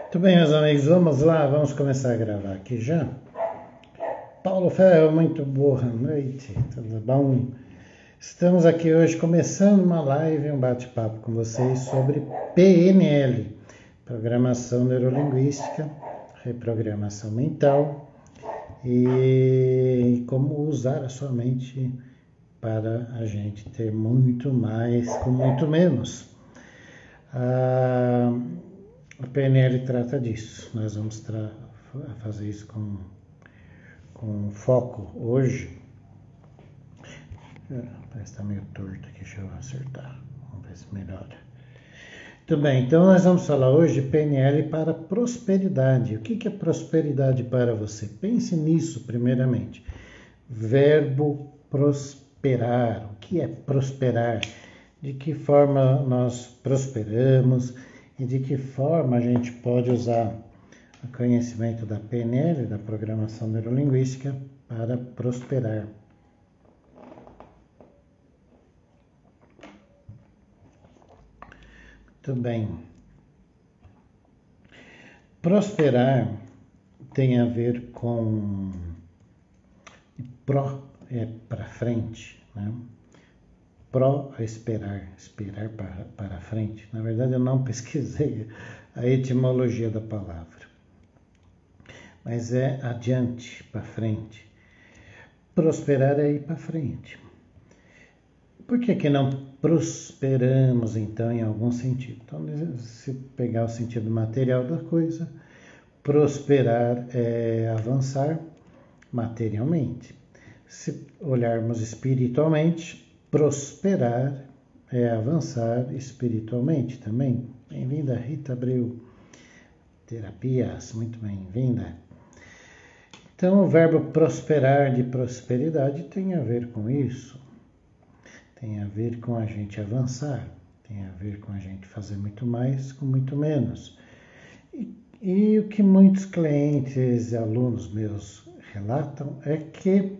Muito bem, meus amigos, vamos lá, vamos começar a gravar aqui já. Paulo Ferro, muito boa noite, tudo bom? Estamos aqui hoje começando uma live, um bate-papo com vocês sobre PNL, Programação Neurolinguística, Reprogramação Mental e como usar a sua mente para a gente ter muito mais com muito menos. A PNL trata disso. Nós vamos fazer isso com foco hoje. Parece que está meio torto aqui, deixa eu acertar. Vamos ver se melhora. Muito bem, então nós vamos falar hoje de PNL para prosperidade. O que é prosperidade para você? Pense nisso primeiramente. Verbo prosperar. O que é prosperar? De que forma nós prosperamos? E de que forma a gente pode usar o conhecimento da PNL, da Programação Neurolinguística, para prosperar. Muito bem. Prosperar tem a ver com pró é para frente, né? Pró é esperar para frente. Na verdade, eu não pesquisei a etimologia da palavra, mas é adiante, para frente. Prosperar é ir para frente. Por que não prosperamos, então, em algum sentido? Então, se pegar o sentido material da coisa, prosperar é avançar materialmente. Se olharmos espiritualmente, prosperar é avançar espiritualmente também. Bem-vinda, Rita Abreu. Terapias, muito bem-vinda. Então, o verbo prosperar de prosperidade tem a ver com isso. Tem a ver com a gente avançar. Tem a ver com a gente fazer muito mais com muito menos. E o que muitos clientes e alunos meus relatam é que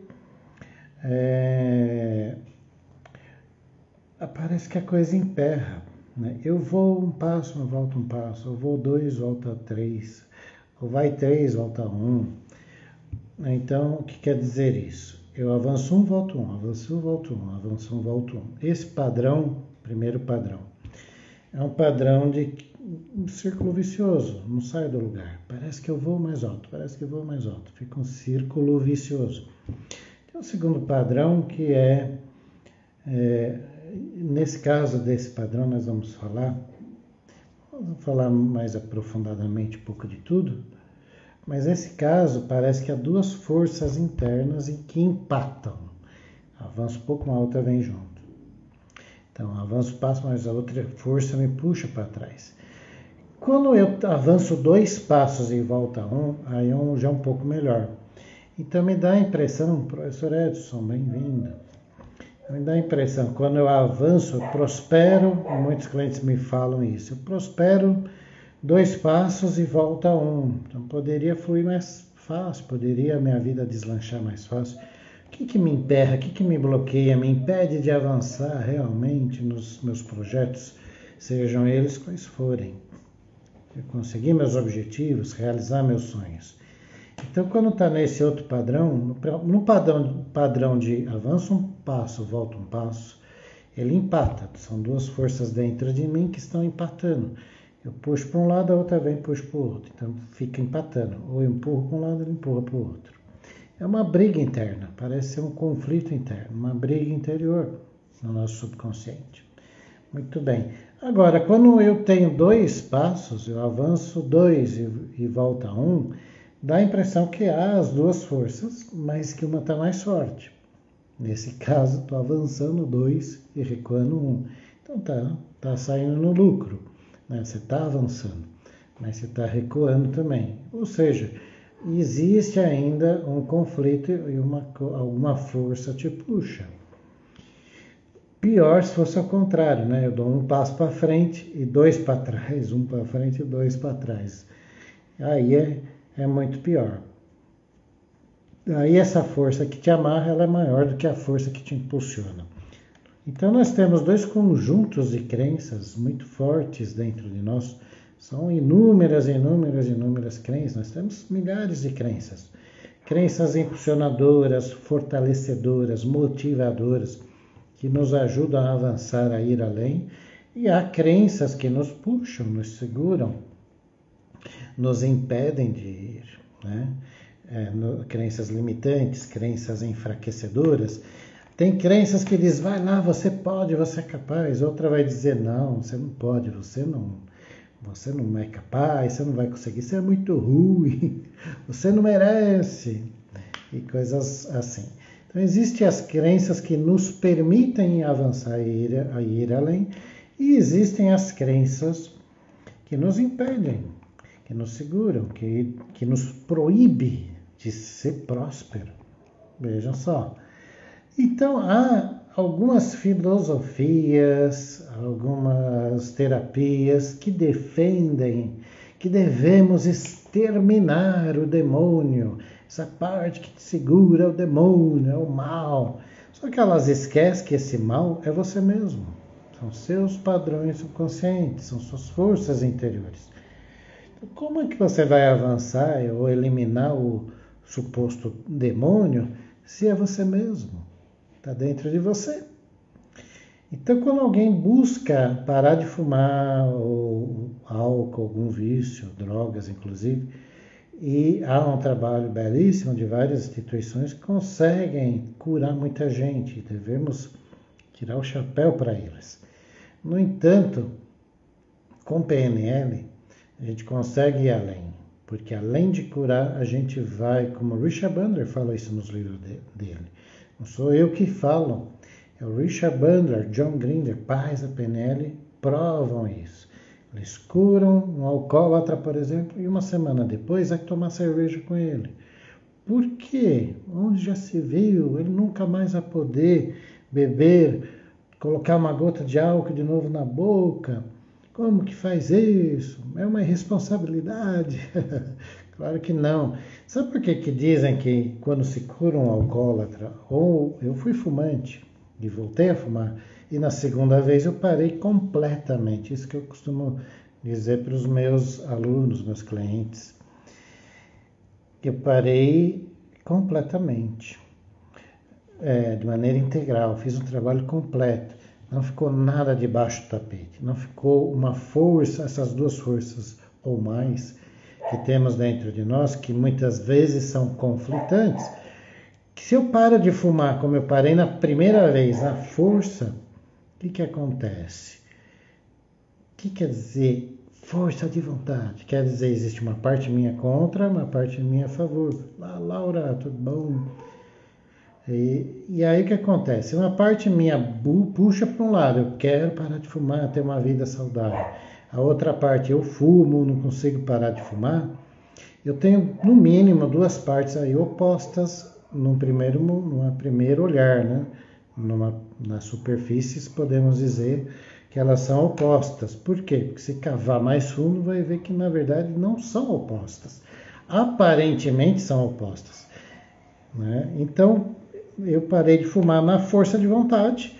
parece que a coisa emperra, né? Eu vou um passo, eu volto um passo, eu vou 2, volta 3, ou vai 3, volta 1. Então, o que quer dizer isso? Eu avanço 1, volto 1, avanço 1, volto 1, avanço 1, volto 1. Esse padrão, primeiro padrão, é um padrão de um círculo vicioso, não sai do lugar. Parece que eu vou mais alto, parece que eu vou mais alto. Fica um círculo vicioso. Tem o segundo padrão que nesse caso desse padrão nós vamos falar mais aprofundadamente um pouco de tudo, mas nesse caso parece que há duas forças internas em que empatam. Avanço um pouco, uma outra vem junto. Então, avanço um passo, mas a outra força me puxa para trás. Quando eu avanço 2 passos e volta 1, aí já é um pouco melhor. Então me dá a impressão, professor Edson, bem-vindo. Me dá a impressão, quando eu avanço, eu prospero, muitos clientes me falam isso, eu prospero 2 passos e volta 1. Então poderia fluir mais fácil, poderia a minha vida deslanchar mais fácil. O que me emperra, o que me bloqueia, me impede de avançar realmente nos meus projetos, sejam eles quais forem. Eu conseguir meus objetivos, realizar meus sonhos. Então, quando está nesse outro padrão, no padrão de avanço um passo, volta um passo, ele empata. São 2 forças dentro de mim que estão empatando. Eu puxo para um lado, a outra vem e puxo para o outro. Então, fica empatando. Ou eu empurro para um lado, ele empurra para o outro. É uma briga interna, parece ser um conflito interno, uma briga interior no nosso subconsciente. Muito bem. Agora, quando eu tenho 2 passos, eu avanço 2 e volta 1, dá a impressão que há as 2 forças, mas que uma está mais forte. Nesse caso, estou avançando 2 e recuando 1. Então tá saindo no lucro, né? Você está avançando, mas você está recuando também. Ou seja, existe ainda um conflito e alguma força te puxa. Pior se fosse ao contrário, né? Eu dou 1 passo para frente e 2 para trás, 1 para frente e 2 para trás. Aí é muito pior. Aí essa força que te amarra, ela é maior do que a força que te impulsiona. Então nós temos 2 conjuntos de crenças muito fortes dentro de nós, São inúmeras crenças. Nós temos milhares de crenças. Crenças impulsionadoras, fortalecedoras, motivadoras, que nos ajudam a avançar, a ir além. E há crenças que nos puxam, nos seguram, nos impedem de ir, né? Crenças limitantes, crenças enfraquecedoras. Tem crenças que diz, vai lá, você pode, você é capaz. Outra vai dizer, não, você não pode, você não é capaz, você não vai conseguir, você é muito ruim, você não merece, e coisas assim. Então, existem as crenças que nos permitem avançar e ir além, e existem as crenças que nos impedem, que nos seguram, que nos proíbe de ser próspero. Vejam só. Então, há algumas filosofias, algumas terapias que defendem que devemos exterminar o demônio, essa parte que te segura é o demônio, é o mal. Só que elas esquecem que esse mal é você mesmo. São seus padrões subconscientes, são suas forças interiores. Então, como é que você vai avançar ou eliminar o suposto demônio se é você mesmo? Está dentro de você. Então, quando alguém busca parar de fumar, ou álcool, algum vício, drogas inclusive, e há um trabalho belíssimo de várias instituições que conseguem curar muita gente, devemos tirar o chapéu para elas. No entanto, com PNL, a gente consegue ir além, porque além de curar, a gente vai, como o Richard Bandler fala isso nos livros dele, não sou eu que falo, é o Richard Bandler, John Grinder, pais da PNL, provam isso. Eles curam um alcoólatra, por exemplo, e uma semana depois vai tomar cerveja com ele. Por quê? Onde já se viu? Ele nunca mais vai poder beber, colocar uma gota de álcool de novo na boca. Como que faz isso? É uma irresponsabilidade. Claro que não. Sabe por que dizem que quando se cura um alcoólatra, ou eu fui fumante e voltei a fumar, e na segunda vez eu parei completamente. Isso que eu costumo dizer para os meus alunos, meus clientes. Eu parei completamente, de maneira integral, fiz um trabalho completo. Não ficou nada debaixo do tapete, não ficou uma força, essas duas forças ou mais que temos dentro de nós, que muitas vezes são conflitantes, que se eu paro de fumar como eu parei na primeira vez, na força, o que acontece? O que quer dizer força de vontade? Quer dizer, existe uma parte minha contra, uma parte minha a favor. Laura, tudo bom? E aí o que acontece? Uma parte minha puxa para um lado, eu quero parar de fumar, ter uma vida saudável. A outra parte, eu fumo, não consigo parar de fumar. Eu tenho, no mínimo, duas partes aí opostas num primeiro olhar, né? Nas superfícies, podemos dizer que elas são opostas. Por quê? Porque se cavar mais fundo, vai ver que, na verdade, não são opostas. Aparentemente são opostas, né? Então, eu parei de fumar na força de vontade,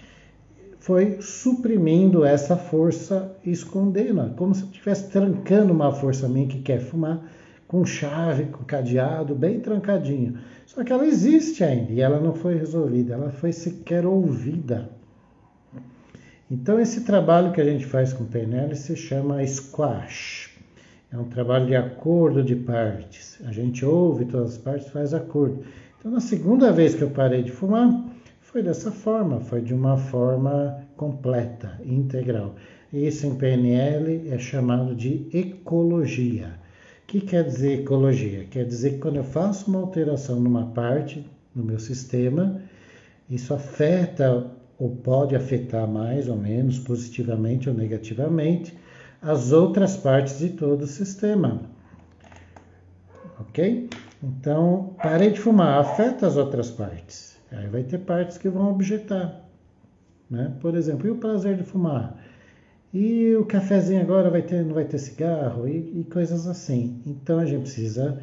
foi suprimindo essa força, escondendo, como se eu estivesse trancando uma força minha que quer fumar, com chave, com cadeado, bem trancadinho. Só que ela existe ainda e ela não foi resolvida, ela foi sequer ouvida. Então esse trabalho que a gente faz com PNL se chama squash. É um trabalho de acordo de partes. A gente ouve todas as partes, faz acordo. Então na segunda vez que eu parei de fumar, foi dessa forma, foi de uma forma completa, integral. Isso em PNL é chamado de ecologia. O que quer dizer ecologia? Quer dizer que quando eu faço uma alteração numa parte do meu sistema, isso afeta ou pode afetar mais ou menos, positivamente ou negativamente, as outras partes de todo o sistema. Ok? Então, parei de fumar, afeta as outras partes. Aí vai ter partes que vão objetar, né? Por exemplo, e o prazer de fumar? E o cafezinho agora não vai ter cigarro? E coisas assim. Então a gente precisa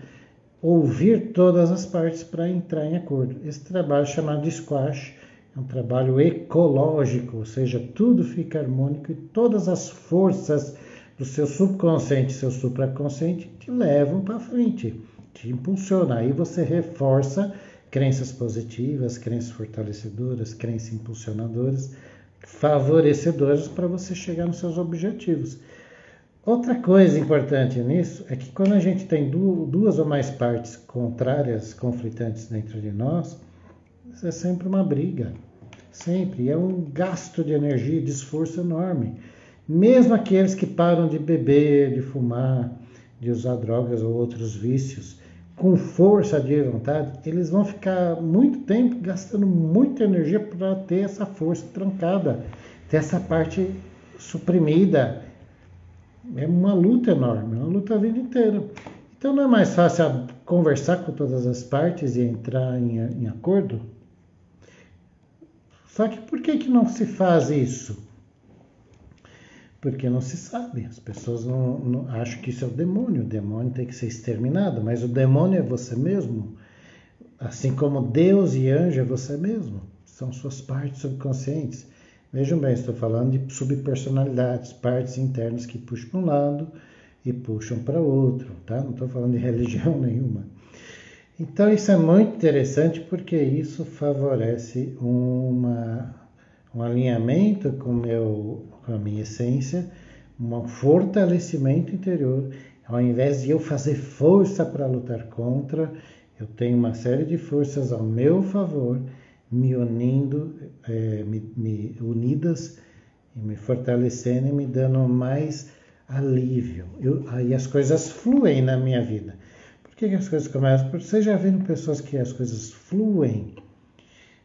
ouvir todas as partes para entrar em acordo. Esse trabalho chamado de squash é um trabalho ecológico, ou seja, tudo fica harmônico e todas as forças o seu subconsciente e seu supraconsciente te levam para frente, te impulsiona. Aí você reforça crenças positivas, crenças fortalecedoras, crenças impulsionadoras, favorecedoras para você chegar nos seus objetivos. Outra coisa importante nisso é que quando a gente tem duas ou mais partes contrárias, conflitantes dentro de nós, isso é sempre uma briga. Sempre. É um gasto de energia, de esforço enorme. Mesmo aqueles que param de beber, de fumar, de usar drogas ou outros vícios, com força de vontade, eles vão ficar muito tempo gastando muita energia para ter essa força trancada, ter essa parte suprimida. É uma luta enorme, uma luta a vida inteira. Então não é mais fácil conversar com todas as partes e entrar em acordo? Só que por que não se faz isso? Porque não se sabe. As pessoas não acham que isso é o demônio tem que ser exterminado, mas o demônio é você mesmo. Assim como Deus e anjo é você mesmo. São suas partes subconscientes. Vejam bem, estou falando de subpersonalidades, partes internas que puxam para um lado e puxam para outro, tá? Não estou falando de religião nenhuma. Então isso é muito interessante porque isso favorece um alinhamento com a minha essência, um fortalecimento interior. Ao invés de eu fazer força para lutar contra, eu tenho uma série de forças ao meu favor, me unindo, unidas e me fortalecendo e me dando mais alívio. Aí as coisas fluem na minha vida. Por que as coisas começam? Porque vocês já viram pessoas que as coisas fluem?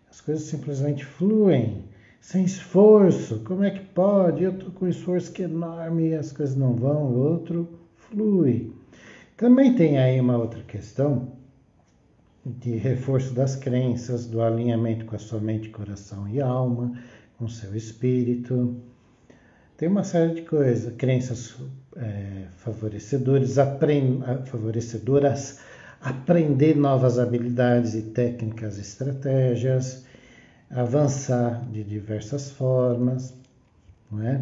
As coisas simplesmente fluem, sem esforço. Como é que pode? Eu estou com um esforço que é enorme e as coisas não vão, o outro flui. Também tem aí uma outra questão de reforço das crenças, do alinhamento com a sua mente, coração e alma, com o seu espírito. Tem uma série de coisas, crenças favorecedoras, aprender novas habilidades e técnicas, estratégias, avançar de diversas formas, não é?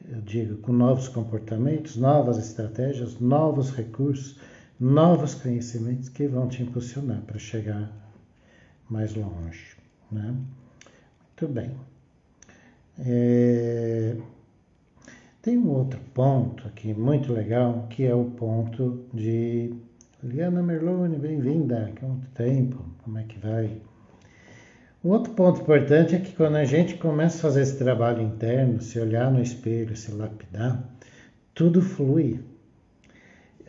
Eu digo, com novos comportamentos, novas estratégias, novos recursos, novos conhecimentos que vão te impulsionar para chegar mais longe, né? Muito bem. Tem um outro ponto aqui muito legal, que é o ponto de Liana Merlone, bem-vinda, há muito tempo, como é que vai? Um outro ponto importante é que quando a gente começa a fazer esse trabalho interno, se olhar no espelho, se lapidar, tudo flui.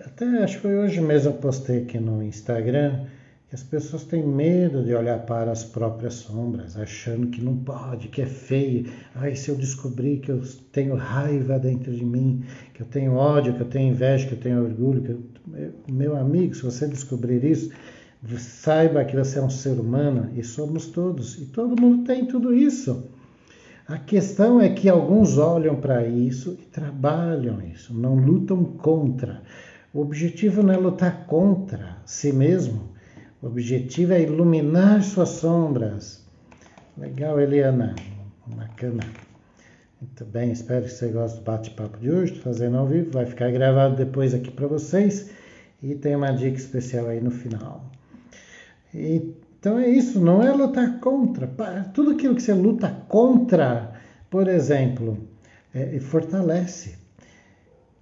Até acho que foi hoje mesmo eu postei aqui no Instagram que as pessoas têm medo de olhar para as próprias sombras, achando que não pode, que é feio. Ai, se eu descobrir que eu tenho raiva dentro de mim, que eu tenho ódio, que eu tenho inveja, que eu tenho orgulho. Meu amigo, se você descobrir isso, saiba que você é um ser humano e somos todos. E todo mundo tem tudo isso. A questão é que alguns olham para isso e trabalham isso, não lutam contra. O objetivo não é lutar contra si mesmo. O objetivo é iluminar suas sombras. Legal, Eliana. Bacana. Muito bem, espero que você goste do bate-papo de hoje. Estou fazendo ao vivo, vai ficar gravado depois aqui para vocês. E tem uma dica especial aí no final. Então é isso, não é lutar contra. Tudo aquilo que você luta contra, por exemplo, fortalece.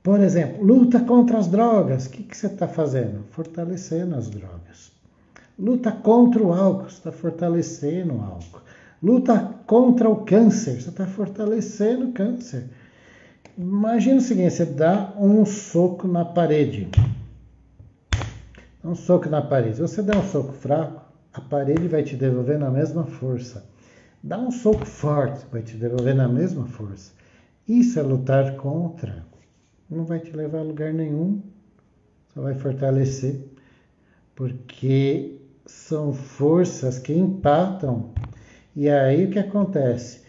Por exemplo, luta contra as drogas. O que você está fazendo? Fortalecendo as drogas. Luta contra o álcool. Você está fortalecendo o álcool. Luta contra o câncer. Você está fortalecendo o câncer. Imagina o seguinte, você dá um soco na parede. Um soco na parede. Se você der um soco fraco, a parede vai te devolver na mesma força. Dá um soco forte, vai te devolver na mesma força. Isso é lutar contra. Não vai te levar a lugar nenhum, só vai fortalecer, porque são forças que empatam. E aí o que acontece?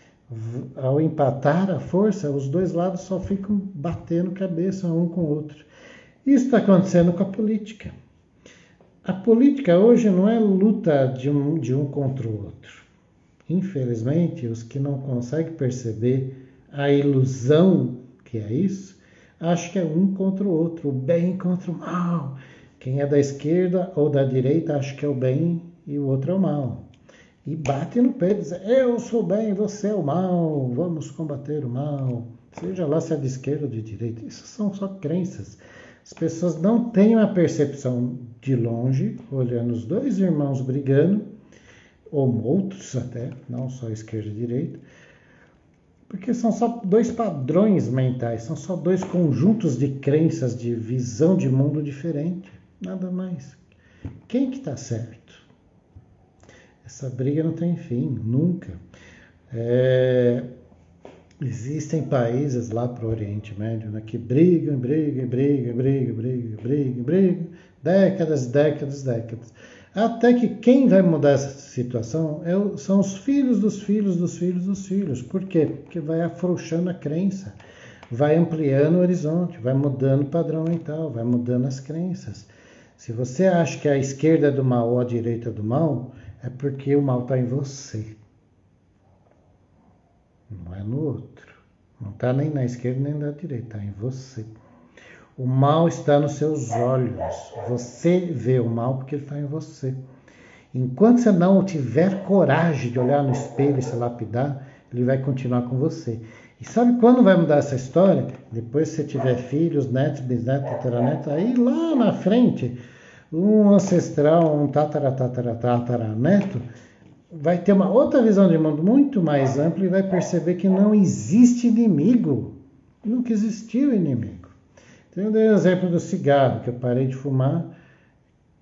Ao empatar a força, os dois lados só ficam batendo cabeça um com o outro. Isso está acontecendo com a política. A política hoje não é luta de um contra o outro. Infelizmente, os que não conseguem perceber a ilusão, que é isso, acha que é um contra o outro, o bem contra o mal. Quem é da esquerda ou da direita acha que é o bem e o outro é o mal. E bate no peito, diz, eu sou o bem, você é o mal, vamos combater o mal. Seja lá se é de esquerda ou de direita, isso são só crenças. As pessoas não têm uma percepção de longe, olhando os dois irmãos brigando, ou outros até, não só esquerda e direita, porque são só dois padrões mentais, são só dois conjuntos de crenças, de visão de mundo diferente, nada mais. Quem que está certo? Essa briga não tem fim, nunca. Existem países lá para o Oriente Médio, né, que brigam, décadas, décadas, décadas. Até que quem vai mudar essa situação são os filhos dos filhos dos filhos dos filhos. Por quê? Porque vai afrouxando a crença, vai ampliando o horizonte, vai mudando o padrão mental, vai mudando as crenças. Se você acha que a esquerda é do mal ou a direita é do mal, é porque o mal está em você. Não é no outro. Não está nem na esquerda nem na direita, está em você. O mal está nos seus olhos. Você vê o mal porque ele está em você. Enquanto você não tiver coragem de olhar no espelho e se lapidar, ele vai continuar com você. E sabe quando vai mudar essa história? Depois que você tiver filhos, netos, bisnetos, tataranetos, aí lá na frente, um ancestral, um tataraneto, vai ter uma outra visão de mundo muito mais ampla e vai perceber que não existe inimigo. Nunca existiu inimigo. Então eu dei o exemplo do cigarro, que eu parei de fumar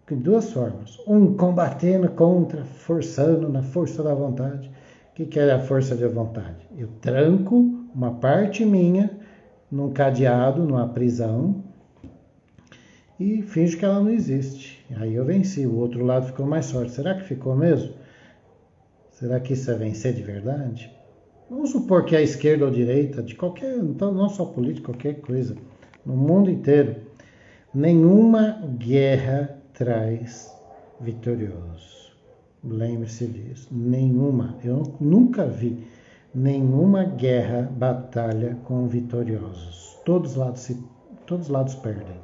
de duas formas. Um, combatendo contra, forçando, na força da vontade. O que é a força da vontade? Eu tranco uma parte minha num cadeado, numa prisão, e finjo que ela não existe. Aí eu venci, o outro lado ficou mais forte. Será que ficou mesmo? Será que isso é vencer de verdade? Vamos supor que a esquerda ou a direita, de qualquer, então não só política, qualquer coisa, no mundo inteiro, nenhuma guerra traz vitorioso. Lembre-se disso. Nenhuma. Eu nunca vi nenhuma guerra, batalha com vitoriosos. Todos os lados perdem.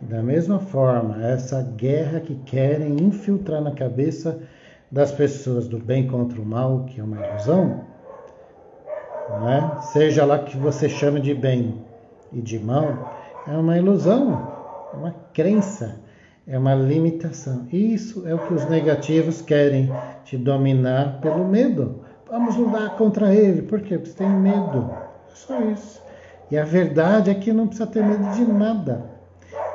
E da mesma forma, essa guerra que querem infiltrar na cabeça das pessoas do bem contra o mal, que é uma ilusão, né? Seja lá que você chame de bem e de mal, é uma ilusão, é uma crença, é uma limitação. Isso é o que os negativos querem, te dominar pelo medo. Vamos lutar contra ele. Por quê? Porque você tem medo. É só isso. E a verdade é que não precisa ter medo de nada.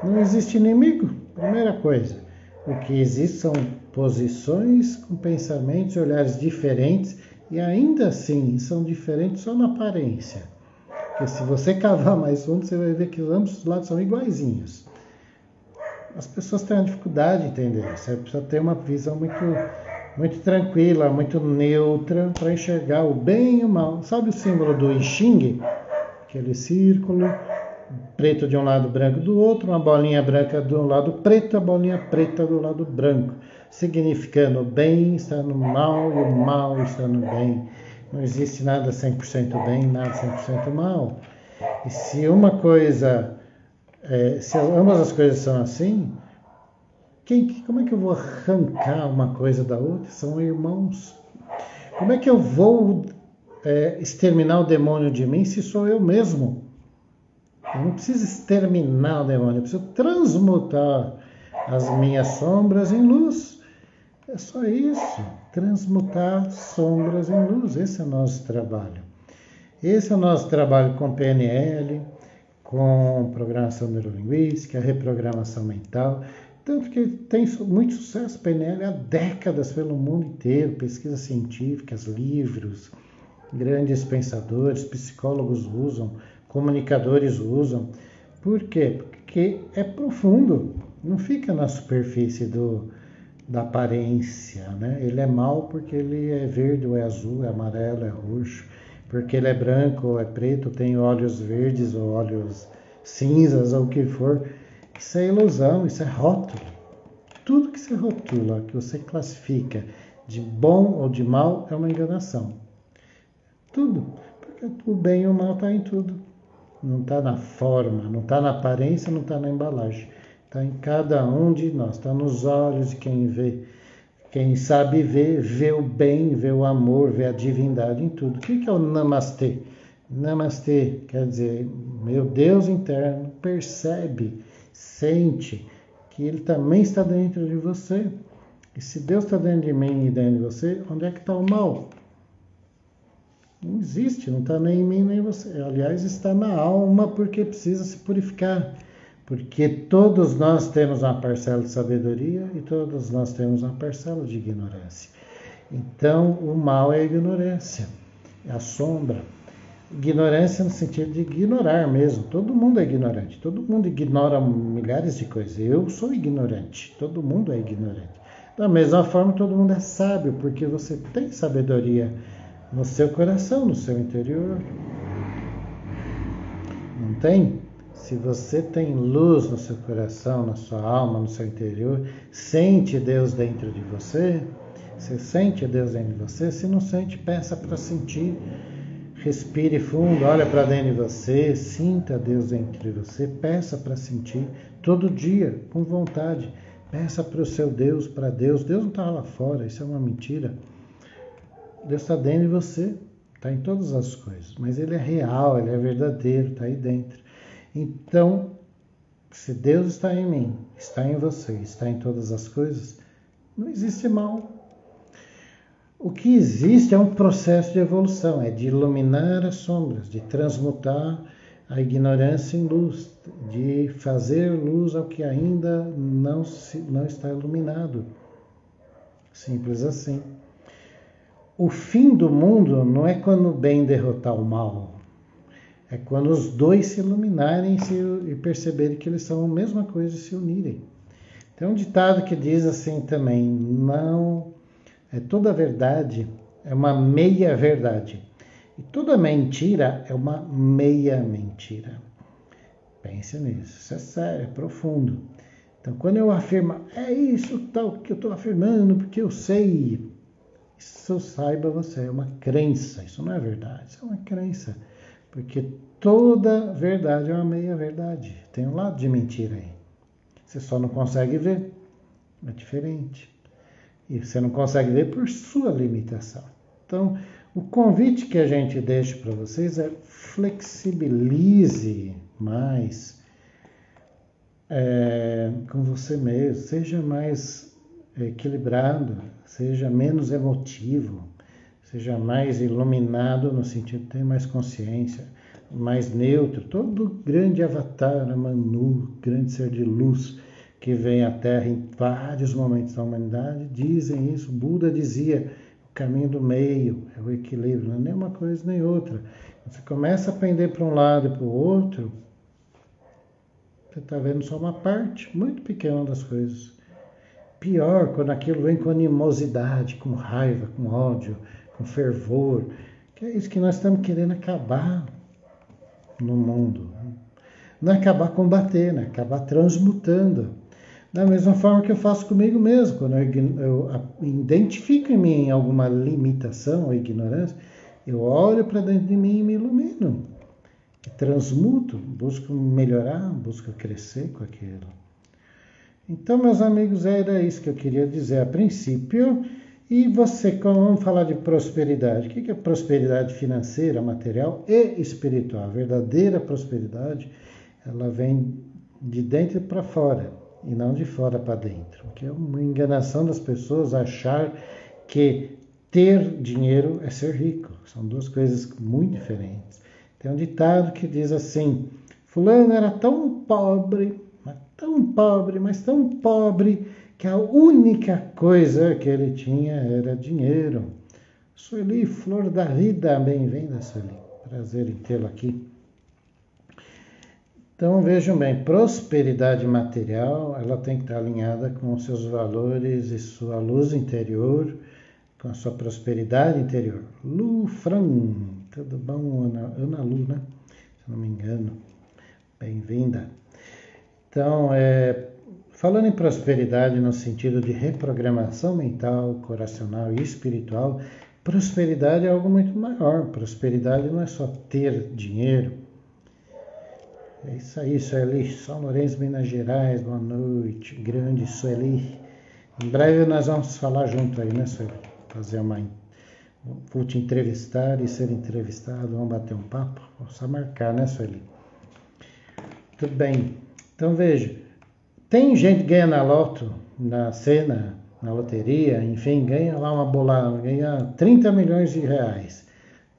Não existe inimigo, primeira coisa. O que existe são posições com pensamentos e olhares diferentes e ainda assim são diferentes só na aparência. Porque se você cavar mais fundo, você vai ver que ambos os lados são iguaizinhos. As pessoas têm uma dificuldade de entender isso. Você precisa ter uma visão muito tranquila, muito neutra para enxergar o bem e o mal. Sabe o símbolo do I Ching? Aquele círculo preto de um lado, branco do outro, uma bolinha branca do lado preto, a bolinha preta do lado branco, significando o bem está no mal e o mal está no bem. Não existe nada 100% bem, nada 100% mal. E se uma coisa, se ambas as coisas são assim, como é que eu vou arrancar uma coisa da outra? São irmãos. Como é que eu vou exterminar o demônio de mim se sou eu mesmo? Eu não preciso exterminar o demônio, eu preciso transmutar as minhas sombras em luz. É só isso, transmutar sombras em luz. Esse é o nosso trabalho. Esse é o nosso trabalho com PNL, com programação neurolinguística, reprogramação mental. Tanto que tem muito sucesso PNL há décadas pelo mundo inteiro, pesquisas científicas, livros, grandes pensadores, psicólogos usam, comunicadores usam. Por quê? Porque é profundo, não fica na superfície da aparência, né? Ele é mau porque ele é verde ou é azul, é amarelo, é roxo, porque ele é branco ou é preto, tem olhos verdes ou olhos cinzas ou o que for. Isso é ilusão, isso é rótulo. Tudo que você rotula, que você classifica de bom ou de mal, é uma enganação. Tudo. O bem e o mal está em tudo. Não está na forma, não está na aparência, não está na embalagem. Está em cada um de nós, está nos olhos de quem vê. Quem sabe ver, vê o bem, vê o amor, vê a divindade em tudo. O que é o Namastê? Namastê quer dizer, meu Deus interno percebe, sente que Ele também está dentro de você. E se Deus está dentro de mim e dentro de você, onde é que está o mal? Não existe, não está nem em mim nem em você. Aliás, está na alma porque precisa se purificar. Porque todos nós temos uma parcela de sabedoria e todos nós temos uma parcela de ignorância. Então, o mal é a ignorância, é a sombra. Ignorância no sentido de ignorar mesmo. Todo mundo é ignorante, todo mundo ignora milhares de coisas. Eu sou ignorante, todo mundo é ignorante. Da mesma forma, todo mundo é sábio, porque você tem sabedoria no seu coração, no seu interior. Não tem? Se você tem luz no seu coração, na sua alma, no seu interior, sente Deus dentro de você, você sente Deus dentro de você, se não sente, peça para sentir, respire fundo, olha para dentro de você, sinta Deus dentro de você, peça para sentir, todo dia, com vontade, peça para o seu Deus, para Deus, Deus não está lá fora, isso é uma mentira, Deus está dentro de você, está em todas as coisas, mas Ele é real, Ele é verdadeiro, está aí dentro. Então, se Deus está em mim, está em você, está em todas as coisas, não existe mal. O que existe é um processo de evolução, é de iluminar as sombras, de transmutar a ignorância em luz, de fazer luz ao que ainda não está iluminado. Simples assim. O fim do mundo não é quando o bem derrotar o mal. É quando os dois se iluminarem e perceberem que eles são a mesma coisa e se unirem. Tem um ditado que diz assim também, não é toda verdade é uma meia verdade. E toda mentira é uma meia mentira. Pense nisso, isso é sério, é profundo. Então quando eu afirmo, é isso tal que eu estou afirmando, porque eu sei, isso saiba você, é uma crença, isso não é verdade, isso é uma crença. Porque toda verdade é uma meia-verdade. Tem um lado de mentira aí. Você só não consegue ver. É diferente. E você não consegue ver por sua limitação. Então, o convite que a gente deixa para vocês é flexibilize mais com você mesmo. Seja mais equilibrado. Seja menos emotivo. Seja mais iluminado no sentido de ter mais consciência, mais neutro. Todo grande avatar, Manu, grande ser de luz que vem à Terra em vários momentos da humanidade, dizem isso. Buda dizia, o caminho do meio é o equilíbrio, não é nem uma coisa nem outra. Você começa a pender para um lado e para o outro, você está vendo só uma parte muito pequena das coisas. Pior, quando aquilo vem com animosidade, com raiva, com ódio, com fervor, que é isso que nós estamos querendo acabar no mundo. Não é acabar combatendo, é acabar transmutando. Da mesma forma que eu faço comigo mesmo, quando eu identifico em mim alguma limitação ou ignorância, eu olho para dentro de mim e me ilumino. E transmuto, busco melhorar, busco crescer com aquilo. Então, meus amigos, era isso que eu queria dizer a princípio. E você, vamos falar de prosperidade. O que é prosperidade financeira, material e espiritual? A verdadeira prosperidade, ela vem de dentro para fora e não de fora para dentro. Que é uma enganação das pessoas achar que ter dinheiro é ser rico. São duas coisas muito diferentes. Tem um ditado que diz assim, fulano era tão pobre, mas tão pobre, que a única coisa que ele tinha era dinheiro. Sueli, flor da vida, bem-vinda, Sueli. Prazer em tê-la aqui. Então, vejam bem, prosperidade material, ela tem que estar alinhada com os seus valores e sua luz interior, com a sua prosperidade interior. Lu Fran, tudo bom, Ana Lu, né? Se não me engano. Bem-vinda. Então, falando em prosperidade no sentido de reprogramação mental, coracional e espiritual, Prosperidade é algo muito maior. Prosperidade não é só ter dinheiro. É isso aí, Sueli. São Lourenço, Minas Gerais. Boa noite. Grande Sueli. Em breve nós vamos falar junto aí, né, Sueli? Fazer vou te entrevistar e ser entrevistado. Vamos bater um papo? Vamos só marcar, né, Sueli? Tudo bem. Então veja. Tem gente que ganha na loto, na cena, na loteria, enfim, ganha lá uma bolada, ganha 30 milhões de reais.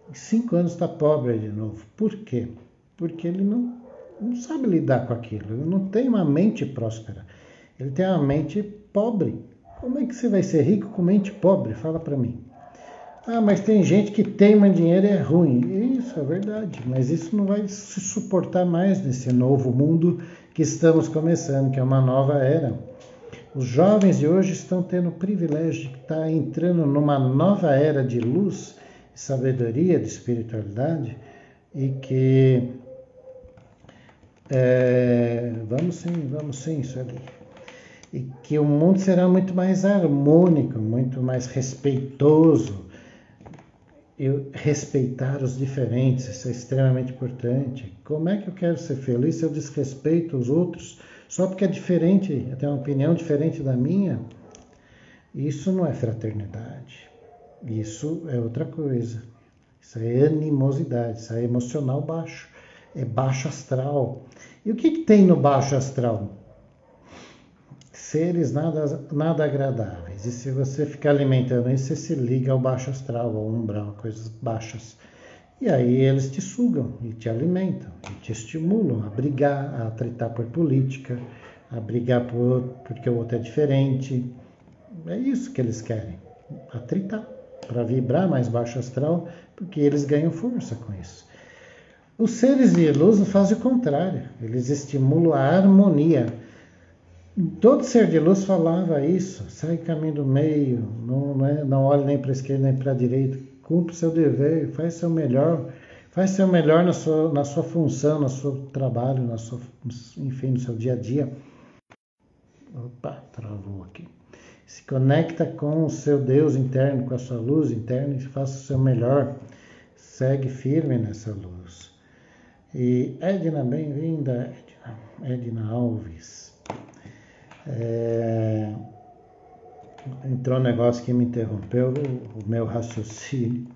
Em 5 anos está pobre de novo. Por quê? Porque ele não sabe lidar com aquilo. Ele não tem uma mente próspera. Ele tem uma mente pobre. Como é que você vai ser rico com mente pobre? Fala para mim. Ah, mas tem gente que tem mais dinheiro e é ruim. Isso é verdade, mas isso não vai se suportar mais nesse novo mundo que estamos começando, que é uma nova era. Os jovens de hoje estão tendo o privilégio de estar entrando numa nova era de luz, de sabedoria, de espiritualidade, e que vamos sim, isso ali. E que o mundo será muito mais harmônico, muito mais respeitoso. Respeitar os diferentes, isso é extremamente importante. Como é que eu quero ser feliz se eu desrespeito os outros só porque é diferente, eu tenho uma opinião diferente da minha? Isso não é fraternidade. Isso é outra coisa. Isso é animosidade, isso é emocional baixo. É baixo astral. E o que tem no baixo astral? Seres nada agradáveis. E se você ficar alimentando isso, você se liga ao baixo astral, ao umbral, coisas baixas. E aí eles te sugam e te alimentam, e te estimulam a brigar, a tretar por política, a brigar porque o outro é diferente. É isso que eles querem, atritar, para vibrar mais baixo astral, porque eles ganham força com isso. Os seres de luz fazem o contrário, eles estimulam a harmonia. Todo ser de luz falava isso, segue o caminho do meio, não olhe nem para a esquerda nem para a direita, cumpre o seu dever, faz seu melhor na sua função, no seu trabalho, enfim, no seu dia a dia. Opa, travou aqui. Se conecta com o seu Deus interno, com a sua luz interna e faça o seu melhor, segue firme nessa luz. E Edna, bem-vinda, Edna Alves. Entrou um negócio que me interrompeu o meu raciocínio,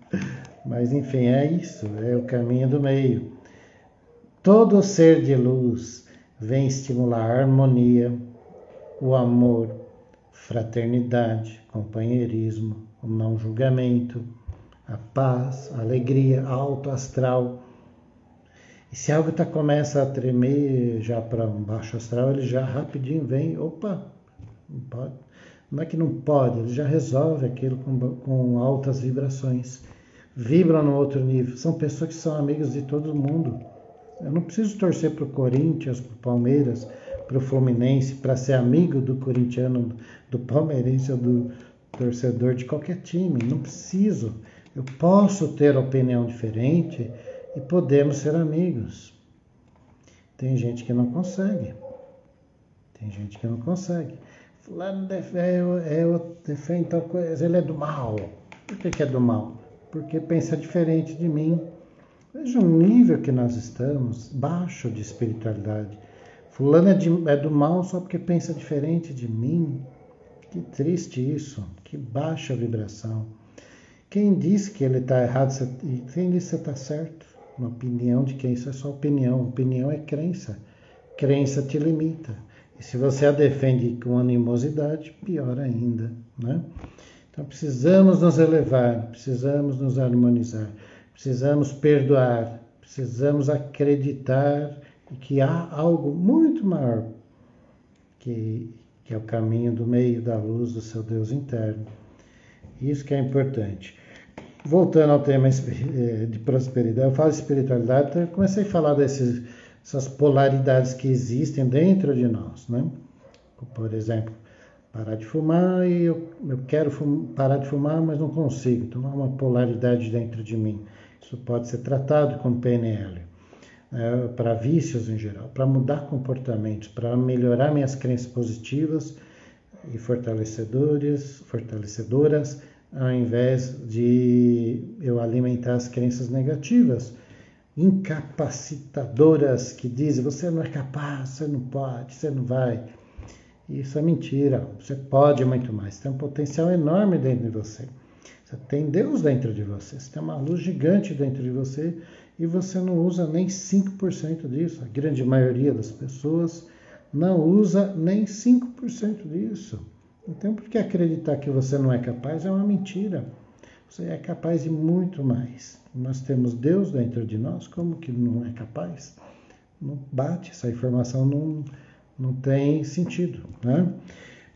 mas enfim, é isso, é o caminho do meio. Todo ser de luz vem estimular a harmonia, o amor, fraternidade, companheirismo, o não julgamento, a paz, a alegria, alto astral. E se algo começa a tremer já para um baixo astral, ele já rapidinho vem, opa, não pode. Não é que não pode, ele já resolve aquilo com altas vibrações. Vibram no outro nível. São pessoas que são amigos de todo mundo. Eu não preciso torcer para o Corinthians, para o Palmeiras, para o Fluminense, para ser amigo do corintiano, do palmeirense ou do torcedor de qualquer time. Não preciso. Eu posso ter opinião diferente e podemos ser amigos. Tem gente que não consegue. Fulano defende tal coisa, ele é do mal. Por que é do mal? Porque pensa diferente de mim. Veja o nível que nós estamos, baixo de espiritualidade. Fulano é do mal só porque pensa diferente de mim. Que triste isso, que baixa vibração. Quem disse que ele está errado e quem disse que você está certo? Uma opinião de quem? Isso é só opinião. Opinião é crença. Crença te limita. E se você a defende com animosidade, pior ainda, né? Então precisamos nos elevar, precisamos nos harmonizar, precisamos perdoar, precisamos acreditar que há algo muito maior, que é o caminho do meio da luz do seu Deus interno. Isso que é importante. Voltando ao tema de prosperidade, eu falo de espiritualidade, então eu comecei a falar essas polaridades que existem dentro de nós, né? Por exemplo, parar de fumar e eu quero parar de fumar, mas não consigo. Então há uma polaridade dentro de mim. Isso pode ser tratado com PNL, para vícios em geral, para mudar comportamentos, para melhorar minhas crenças positivas e fortalecedoras, ao invés de eu alimentar as crenças negativas, incapacitadoras, que dizem você não é capaz, você não pode, você não vai. Isso é mentira. Você pode muito mais. Você tem um potencial enorme dentro de você. Você tem Deus dentro de você. Você tem uma luz gigante dentro de você e você não usa nem 5% disso. A grande maioria das pessoas não usa nem 5% disso. Então, por que acreditar que você não é capaz é uma mentira. Você é capaz de muito mais. Nós temos Deus dentro de nós, como que não é capaz? Não bate, essa informação não tem sentido, né?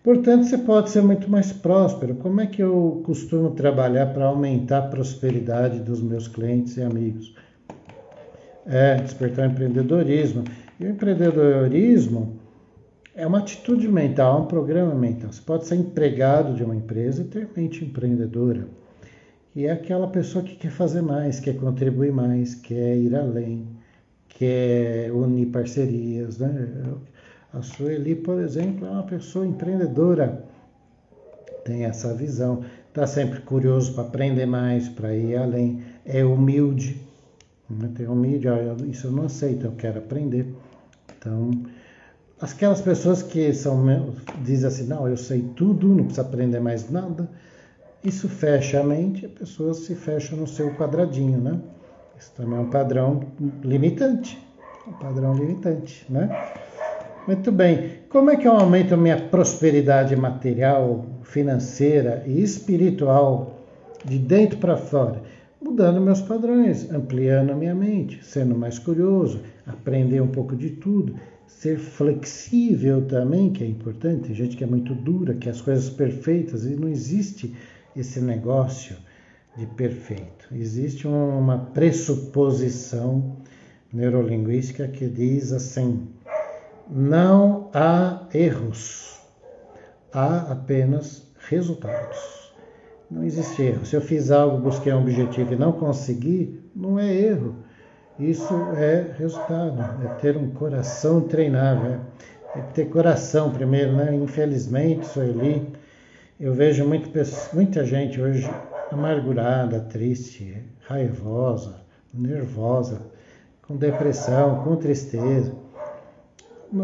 Portanto, você pode ser muito mais próspero. Como é que eu costumo trabalhar para aumentar a prosperidade dos meus clientes e amigos? Despertar o empreendedorismo. E o empreendedorismo é uma atitude mental, um programa mental. Você pode ser empregado de uma empresa e ter mente empreendedora. E é aquela pessoa que quer fazer mais, quer contribuir mais, quer ir além, quer unir parcerias, né? A Sueli, por exemplo, é uma pessoa empreendedora, tem essa visão, está sempre curioso para aprender mais, para ir além, é humilde, né? Tem humilde, isso eu não aceito, eu quero aprender. Então, aquelas pessoas que dizem assim, não, eu sei tudo, não preciso aprender mais nada, isso fecha a mente, a pessoa se fecha no seu quadradinho, né? Isso também é um padrão limitante, né? Muito bem. Como é que eu aumento a minha prosperidade material, financeira e espiritual de dentro para fora? Mudando meus padrões, ampliando a minha mente, sendo mais curioso, aprender um pouco de tudo, ser flexível também, que é importante. Tem gente que é muito dura, quer as coisas perfeitas, e não existe esse negócio de perfeito. Existe uma pressuposição neurolinguística que diz assim: não há erros, há apenas resultados. Não existe erro. Se eu fiz algo, busquei um objetivo e não consegui, não é erro. Isso é resultado, é ter um coração treinável, é ter coração primeiro, né? Infelizmente, Sueli, eu vejo muita gente hoje amargurada, triste, raivosa, nervosa, com depressão, com tristeza.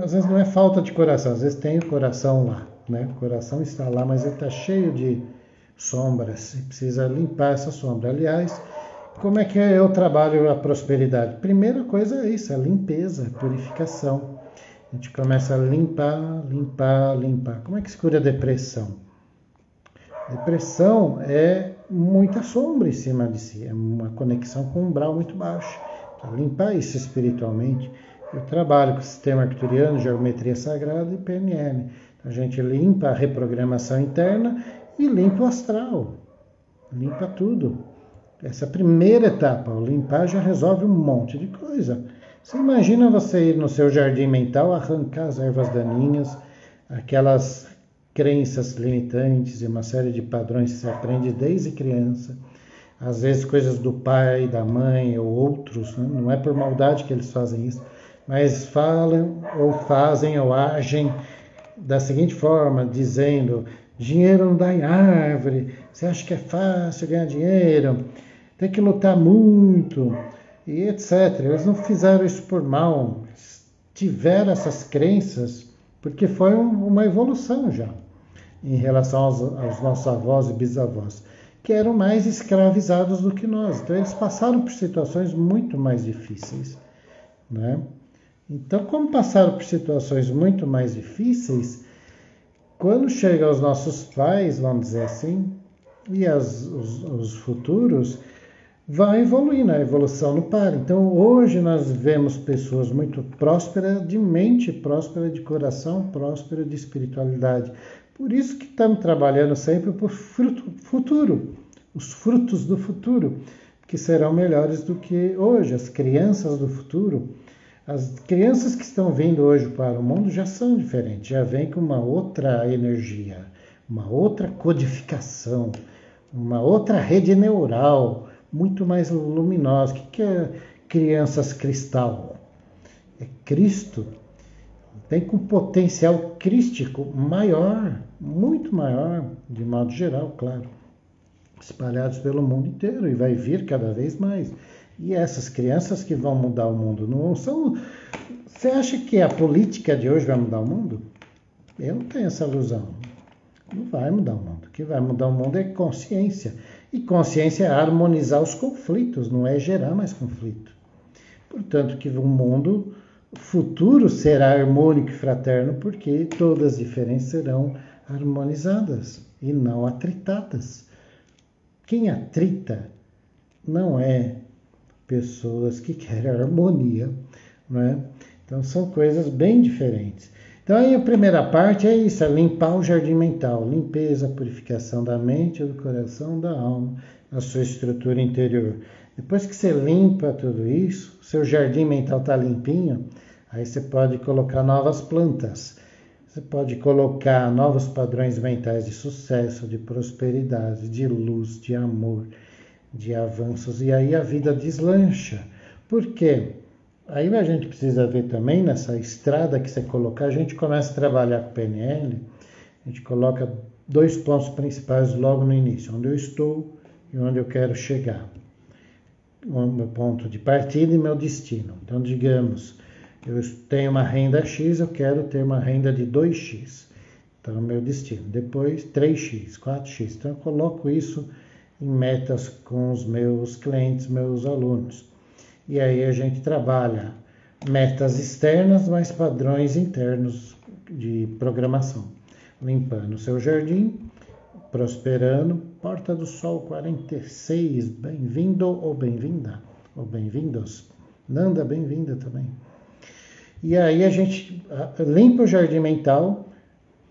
Às vezes não é falta de coração, às vezes tem o coração lá, né? O coração está lá, mas ele está cheio de sombras e precisa limpar essa sombra. Aliás, como é que eu trabalho a prosperidade? Primeira coisa é isso, a limpeza, a purificação. A gente começa a limpar. Como é que se cura a depressão? Depressão é muita sombra em cima de si, é uma conexão com um umbral muito baixo. Para limpar isso espiritualmente, eu trabalho com o sistema arcturiano, geometria sagrada e PNL. Então, a gente limpa a reprogramação interna e limpa o astral. Limpa tudo. Essa é a primeira etapa. O limpar já resolve um monte de coisa. Você imagina você ir no seu jardim mental, arrancar as ervas daninhas, aquelas crenças limitantes e uma série de padrões que você aprende desde criança. Às vezes coisas do pai, da mãe ou outros, né? Não é por maldade que eles fazem isso, mas falam ou fazem ou agem da seguinte forma, dizendo: dinheiro não dá em árvore, você acha que é fácil ganhar dinheiro, tem que lutar muito, e etc. Eles não fizeram isso por mal, tiveram essas crenças porque foi uma evolução já em relação aos nossos avós e bisavós, que eram mais escravizados do que nós. Então eles passaram por situações muito mais difíceis, né? Então, como passaram por situações muito mais difíceis, quando chega aos nossos pais, vamos dizer assim, e os futuros, vai evoluindo, a evolução não para. Então, hoje nós vemos pessoas muito prósperas de mente, prósperas de coração, prósperas de espiritualidade. Por isso que estamos trabalhando sempre por futuro, os frutos do futuro, que serão melhores do que hoje. As crianças do futuro, as crianças que estão vindo hoje para o mundo já são diferentes, já vêm com uma outra energia, uma outra codificação, uma outra rede neural, muito mais luminosa. O que é crianças cristal? É Cristo. Tem com potencial crístico maior, muito maior, de modo geral, claro. espalhados pelo mundo inteiro e vai vir cada vez mais. E essas crianças que vão mudar o mundo não são... Você acha que a política de hoje vai mudar o mundo? Eu não tenho essa ilusão. Não vai mudar o mundo. O que vai mudar o mundo é consciência. E consciência é harmonizar os conflitos, não é gerar mais conflito. Portanto, que o mundo futuro será harmônico e fraterno, porque todas as diferenças serão harmonizadas e não atritadas. Quem atrita não é pessoas que querem harmonia, não é? Então são coisas bem diferentes. Então aí a primeira parte é isso, é limpar o jardim mental, limpeza, purificação da mente, do coração, da alma, a sua estrutura interior. Depois que você limpa tudo isso, seu jardim mental está limpinho, aí você pode colocar novas plantas. Você pode colocar novos padrões mentais de sucesso, de prosperidade, de luz, de amor, de avanços. E aí a vida deslancha. Por quê? Aí a gente precisa ver também nessa estrada que você colocar, a gente começa a trabalhar com PNL, a gente coloca 2 pontos principais logo no início, onde eu estou e onde eu quero chegar. O meu ponto de partida e meu destino. Então, digamos, eu tenho uma renda X, eu quero ter uma renda de 2X. Então, é o meu destino. Depois, 3X, 4X. Então, eu coloco isso em metas com os meus clientes, meus alunos. E aí a gente trabalha metas externas, mas padrões internos de programação. Limpando o seu jardim, prosperando. Porta do Sol 46, bem-vindo ou bem-vinda, ou bem-vindos. Nanda, bem-vinda também. E aí a gente limpa o jardim mental,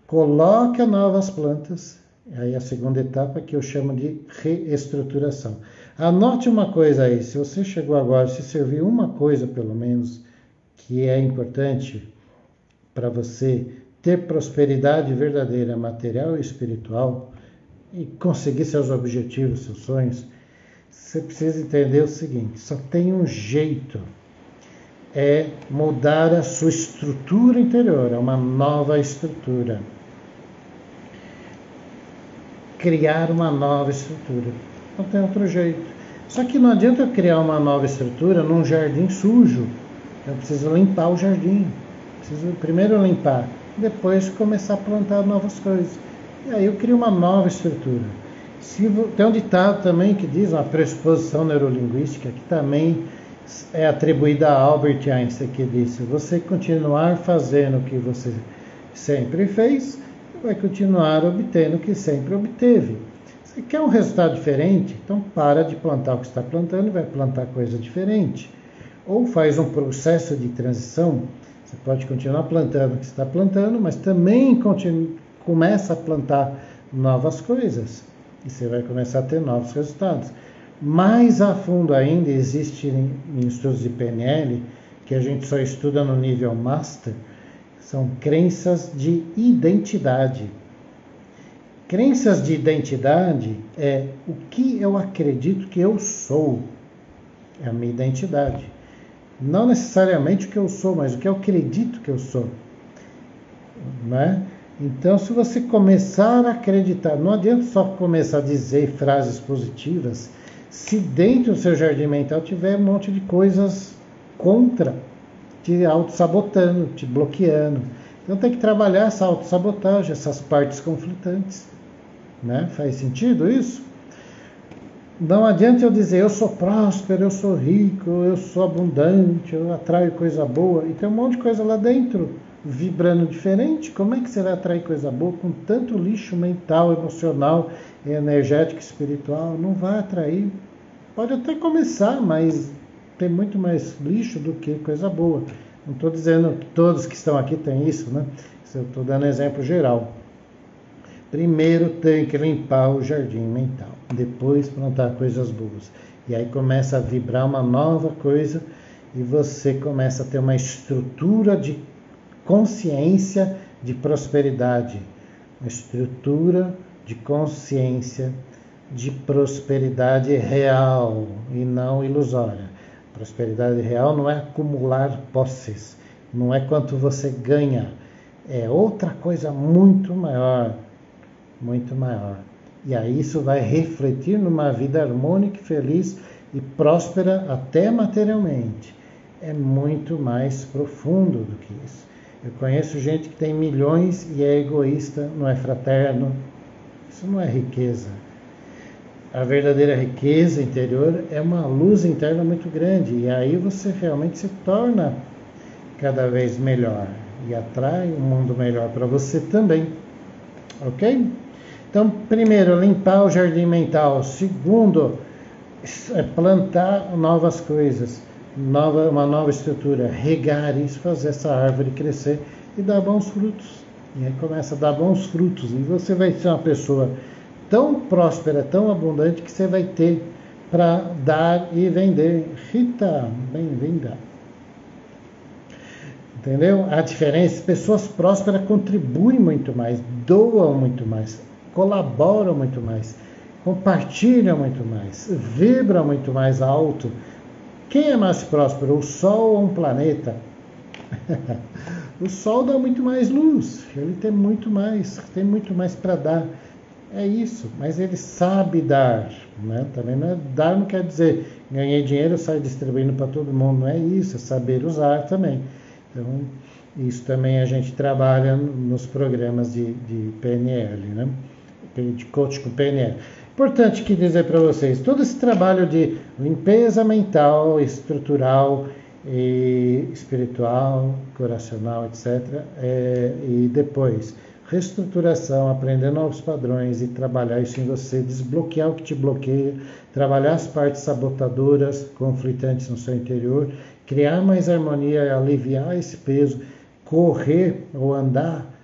coloca novas plantas. Aí a segunda etapa que eu chamo de reestruturação. Anote uma coisa aí, se você chegou agora, se serviu uma coisa pelo menos, que é importante para você ter prosperidade verdadeira, material e espiritual, e conseguir seus objetivos, seus sonhos, você precisa entender o seguinte, só tem um jeito, é mudar a sua estrutura interior, é uma nova estrutura. Criar uma nova estrutura. Não tem outro jeito. Só que não adianta eu criar uma nova estrutura num jardim sujo. Eu preciso limpar o jardim. Preciso primeiro limpar, depois começar a plantar novas coisas. E aí eu crio uma nova estrutura. Tem um ditado também que diz, uma pressuposição neurolinguística, que também é atribuída a Albert Einstein, que disse, você continuar fazendo o que você sempre fez, vai continuar obtendo o que sempre obteve. Você quer um resultado diferente? Então para de plantar o que está plantando e vai plantar coisa diferente. Ou faz um processo de transição, você pode continuar plantando o que está plantando, mas também começa a plantar novas coisas. E você vai começar a ter novos resultados. Mais a fundo ainda, existem estudos de PNL, que a gente só estuda no nível Master, são crenças de identidade. Crenças de identidade é o que eu acredito que eu sou. É a minha identidade. Não necessariamente o que eu sou, mas o que eu acredito que eu sou. Né? Então, se você começar a acreditar, não adianta só começar a dizer frases positivas, se dentro do seu jardim mental tiver um monte de coisas contra, te auto-sabotando, te bloqueando. Então tem que trabalhar essa auto-sabotagem, essas partes conflitantes. Né? Faz sentido isso? Não adianta eu dizer, eu sou próspero, eu sou rico, eu sou abundante, eu atraio coisa boa, e tem um monte de coisa lá dentro, vibrando diferente. Como é que você vai atrair coisa boa com tanto lixo mental, emocional, energético, espiritual? Não vai atrair. Pode até começar, mas tem muito mais lixo do que coisa boa. Não estou dizendo que todos que estão aqui têm isso, né? Eu estou dando exemplo geral. Primeiro tem que limpar o jardim mental, depois plantar coisas boas. E aí começa a vibrar uma nova coisa e você começa a ter uma estrutura de consciência de prosperidade, uma estrutura de consciência de prosperidade real e não ilusória. Prosperidade real não é acumular posses, não é quanto você ganha, é outra coisa muito maior, muito maior. E aí isso vai refletir numa vida harmônica, feliz e próspera até materialmente. É muito mais profundo do que isso. Eu conheço gente que tem milhões e é egoísta, não é fraterno. Isso não é riqueza. A verdadeira riqueza interior é uma luz interna muito grande. E aí você realmente se torna cada vez melhor e atrai um mundo melhor para você também. Ok? Então, primeiro, limpar o jardim mental. Segundo, plantar novas coisas, uma nova estrutura, regar isso, fazer essa árvore crescer e dar bons frutos. E aí começa a dar bons frutos. E você vai ser uma pessoa tão próspera, tão abundante, que você vai ter para dar e vender. Rita, bem-vinda. Entendeu? A diferença, pessoas prósperas contribuem muito mais, doam muito mais, colaboram muito mais, compartilham muito mais, vibram muito mais alto. Quem é mais próspero, o Sol ou um planeta? O Sol dá muito mais luz, ele tem muito mais para dar. É isso, mas ele sabe dar, né? Também não é, dar não quer dizer ganhei dinheiro, saio distribuindo para todo mundo, não é isso, é saber usar também. Então, isso também a gente trabalha nos programas de PNL, né? De coach com PNL. Importante que dizer para vocês, todo esse trabalho de limpeza mental, estrutural, e espiritual, coracional, etc. E depois, reestruturação, aprender novos padrões e trabalhar isso em você, desbloquear o que te bloqueia, trabalhar as partes sabotadoras, conflitantes no seu interior, criar mais harmonia, aliviar esse peso, correr ou andar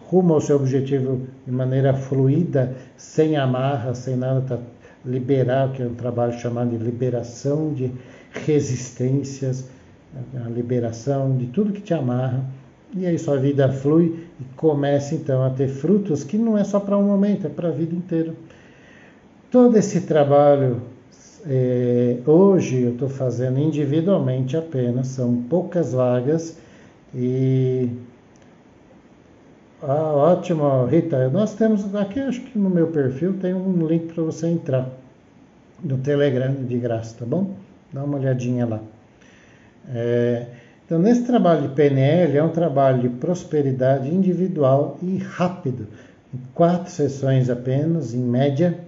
rumo ao seu objetivo de maneira fluida, sem amarra, sem nada, liberar, que é um trabalho chamado de liberação de resistências, a liberação de tudo que te amarra, e aí sua vida flui e começa então a ter frutos que não é só para um momento, é para a vida inteira. Todo esse trabalho hoje eu estou fazendo individualmente apenas, são poucas vagas e ótimo, Rita, nós temos aqui, acho que no meu perfil tem um link para você entrar no Telegram de graça, tá bom? Dá uma olhadinha lá. Então, nesse trabalho de PNL, é um trabalho de prosperidade individual e rápido. Em 4 sessões apenas, em média,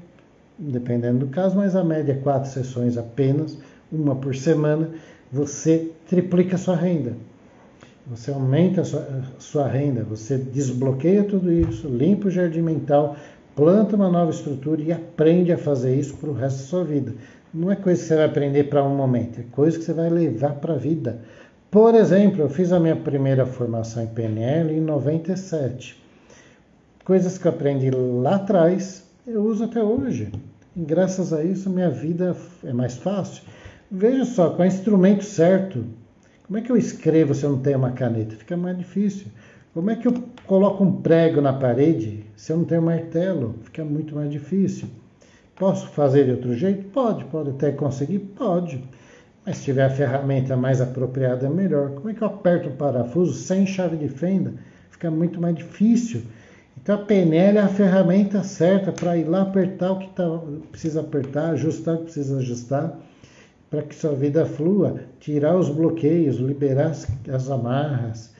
dependendo do caso, mas a média é 4 sessões apenas, uma por semana, você triplica a sua renda. Você aumenta a sua renda, você desbloqueia tudo isso, limpa o jardim mental, planta uma nova estrutura e aprende a fazer isso para o resto da sua vida. Não é coisa que você vai aprender para um momento, é coisa que você vai levar para a vida. Por exemplo, eu fiz a minha primeira formação em PNL em 97. Coisas que eu aprendi lá atrás, eu uso até hoje. E graças a isso, minha vida é mais fácil. Veja só, com o instrumento certo, como é que eu escrevo se eu não tenho uma caneta? Fica mais difícil. Como é que eu coloco um prego na parede se eu não tenho martelo? Fica muito mais difícil. Posso fazer de outro jeito? Pode até conseguir? Pode. Mas se tiver a ferramenta mais apropriada, é melhor. Como é que eu aperto o parafuso sem chave de fenda? Fica muito mais difícil. Então a PNL é a ferramenta certa para ir lá apertar o que precisa apertar, ajustar o que precisa ajustar, para que sua vida flua, tirar os bloqueios, liberar as amarras,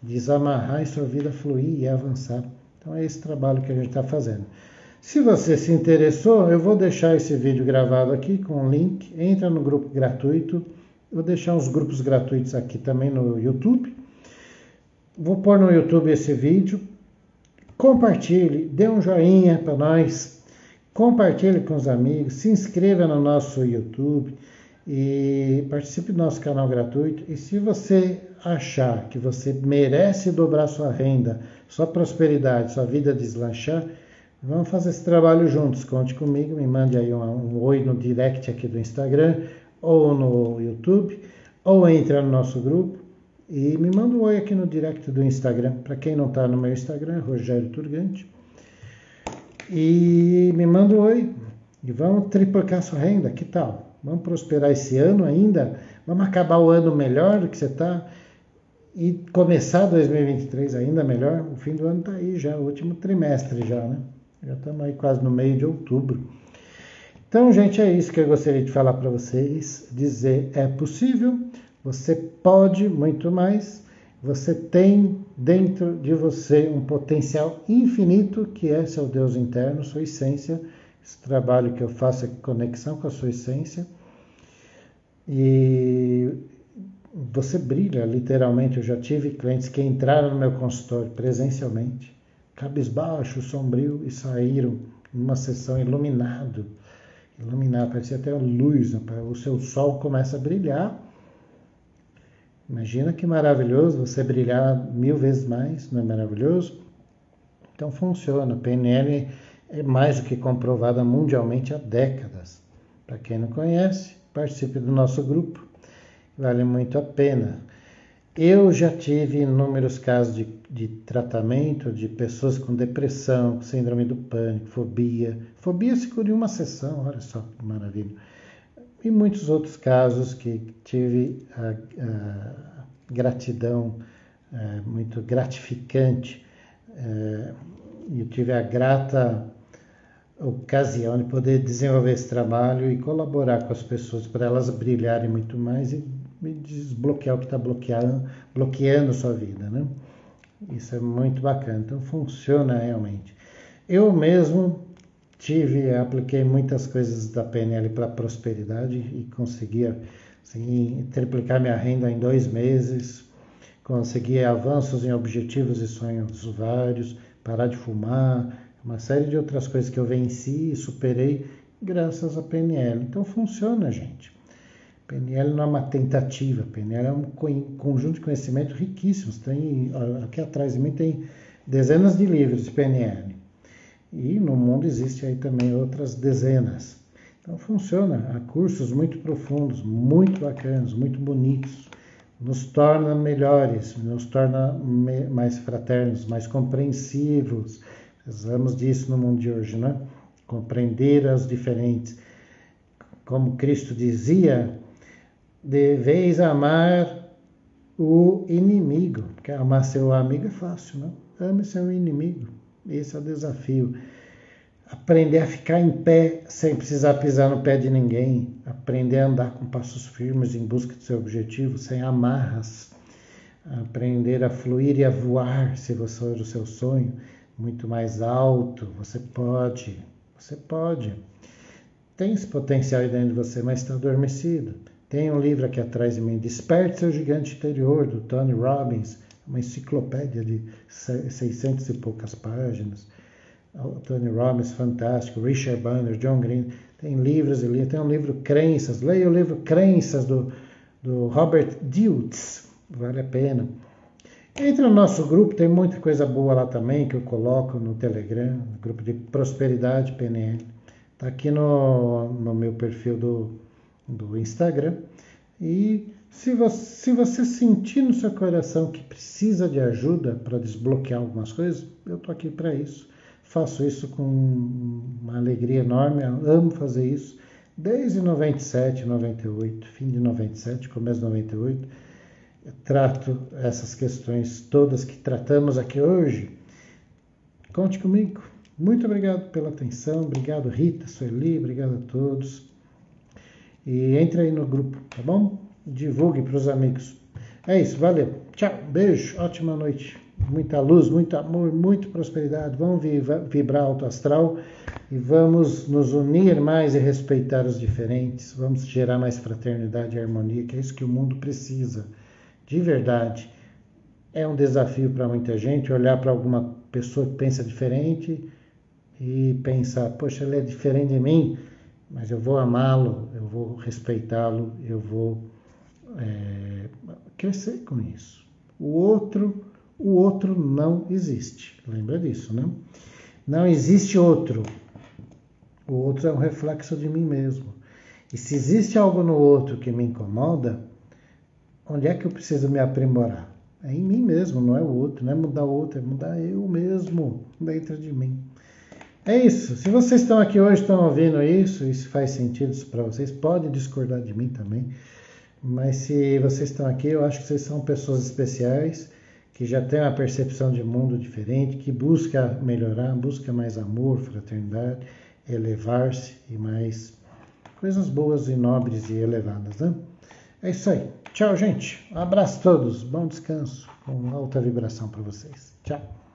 desamarrar e sua vida fluir e avançar. Então é esse trabalho que a gente está fazendo. Se você se interessou, eu vou deixar esse vídeo gravado aqui com um link, entra no grupo gratuito, vou deixar uns grupos gratuitos aqui também no YouTube. Vou pôr no YouTube esse vídeo, compartilhe, dê um joinha para nós, compartilhe com os amigos, se inscreva no nosso YouTube e participe do nosso canal gratuito. E se você achar que você merece dobrar sua renda, sua prosperidade, sua vida deslanchar, vamos fazer esse trabalho juntos. Conte comigo, me mande aí um oi no direct aqui do Instagram ou no YouTube, ou entra no nosso grupo e me manda um oi aqui no direct do Instagram. Para quem não está no meu Instagram, Rogério Turgante. E me manda um oi e vamos triplicar sua renda, que tal? Vamos prosperar esse ano ainda? Vamos acabar o ano melhor do que você está e começar 2023 ainda melhor? O fim do ano está aí já, o último trimestre já, né? Já estamos aí quase no meio de outubro. Então, gente, é isso que eu gostaria de falar para vocês. Dizer, é possível, você pode muito mais, você tem dentro de você um potencial infinito, que é seu Deus interno, sua essência. Esse trabalho que eu faço é conexão com a sua essência. E você brilha, literalmente. Eu já tive clientes que entraram no meu consultório presencialmente, cabisbaixo, sombrio, e saíram numa sessão iluminado, parecia até luz, o seu sol começa a brilhar. Imagina que maravilhoso você brilhar 1000 vezes mais, não é maravilhoso? Então funciona. A PNL é mais do que comprovada mundialmente há décadas. Para quem não conhece, participe do nosso grupo, vale muito a pena. Eu já tive inúmeros casos de tratamento de pessoas com depressão, síndrome do pânico, fobia. Fobia se cura em uma sessão, olha só que maravilha. E muitos outros casos que tive a gratidão muito gratificante. Eu tive a grata ocasião de poder desenvolver esse trabalho e colaborar com as pessoas para elas brilharem muito mais e desbloquear o que está bloqueando sua vida, né? Isso é muito bacana. Então funciona realmente. Eu mesmo apliquei muitas coisas da PNL para prosperidade e conseguia assim, triplicar minha renda em 2 meses, conseguir avanços em objetivos e sonhos vários, parar de fumar, uma série de outras coisas que eu venci e superei graças à PNL. Então funciona, gente. PNL não é uma tentativa, PNL é um conjunto de conhecimento riquíssimos. Tem, aqui atrás de mim tem dezenas de livros de PNL. E no mundo existe aí também outras dezenas. Então funciona, há cursos muito profundos, muito bacanas, muito bonitos. Nos torna melhores, nos torna mais fraternos, mais compreensivos. Precisamos disso no mundo de hoje, né? Compreender as diferentes. Como Cristo dizia, deveis amar o inimigo, porque amar seu amigo é fácil, não? Ame seu inimigo, esse é o desafio. Aprender a ficar em pé sem precisar pisar no pé de ninguém, aprender a andar com passos firmes em busca do seu objetivo, sem amarras, aprender a fluir e a voar, se você for o seu sonho, muito mais alto, você pode. Tem esse potencial aí dentro de você, mas está adormecido. Tem um livro aqui atrás de mim, Desperte Seu Gigante Interior, do Tony Robbins, uma enciclopédia de 600 e poucas páginas. O Tony Robbins, fantástico, Richard Bandler, John Green, tem livros e livros. Tem um livro Crenças, leia o livro Crenças do Robert Dilts, vale a pena. Entre no nosso grupo, tem muita coisa boa lá também, que eu coloco no Telegram, no grupo de Prosperidade PNL. Está aqui no meu perfil do Instagram. E se você sentir no seu coração que precisa de ajuda para desbloquear algumas coisas, eu estou aqui para isso. Faço isso com uma alegria enorme, amo fazer isso. Desde 97, 98, fim de 97, começo de 98, eu trato essas questões todas que tratamos aqui hoje. Conte comigo. Muito obrigado pela atenção. Obrigado, Rita, Sueli, obrigado a todos. E entre aí no grupo, tá bom? Divulgue para os amigos. É isso, valeu. Tchau, beijo, ótima noite. Muita luz, muito amor, muita prosperidade. Vamos vibrar alto astral e vamos nos unir mais e respeitar os diferentes. Vamos gerar mais fraternidade e harmonia, que é isso que o mundo precisa. De verdade. É um desafio para muita gente olhar para alguma pessoa que pensa diferente e pensar, poxa, ele é diferente de mim, mas eu vou amá-lo, eu vou respeitá-lo, eu vou crescer com isso. O outro não existe. Lembra disso, né? Não existe outro. O outro é um reflexo de mim mesmo. E se existe algo no outro que me incomoda, onde é que eu preciso me aprimorar? É em mim mesmo, não é o outro. Não é mudar o outro, é mudar eu mesmo dentro de mim. É isso. Se vocês estão aqui hoje, estão ouvindo isso, e se faz sentido isso para vocês, pode discordar de mim também. Mas se vocês estão aqui, eu acho que vocês são pessoas especiais, que já tem uma percepção de mundo diferente, que busca melhorar, busca mais amor, fraternidade, elevar-se e mais coisas boas e nobres e elevadas, né? É isso aí. Tchau, gente. Um abraço a todos. Bom descanso. Com alta vibração para vocês. Tchau.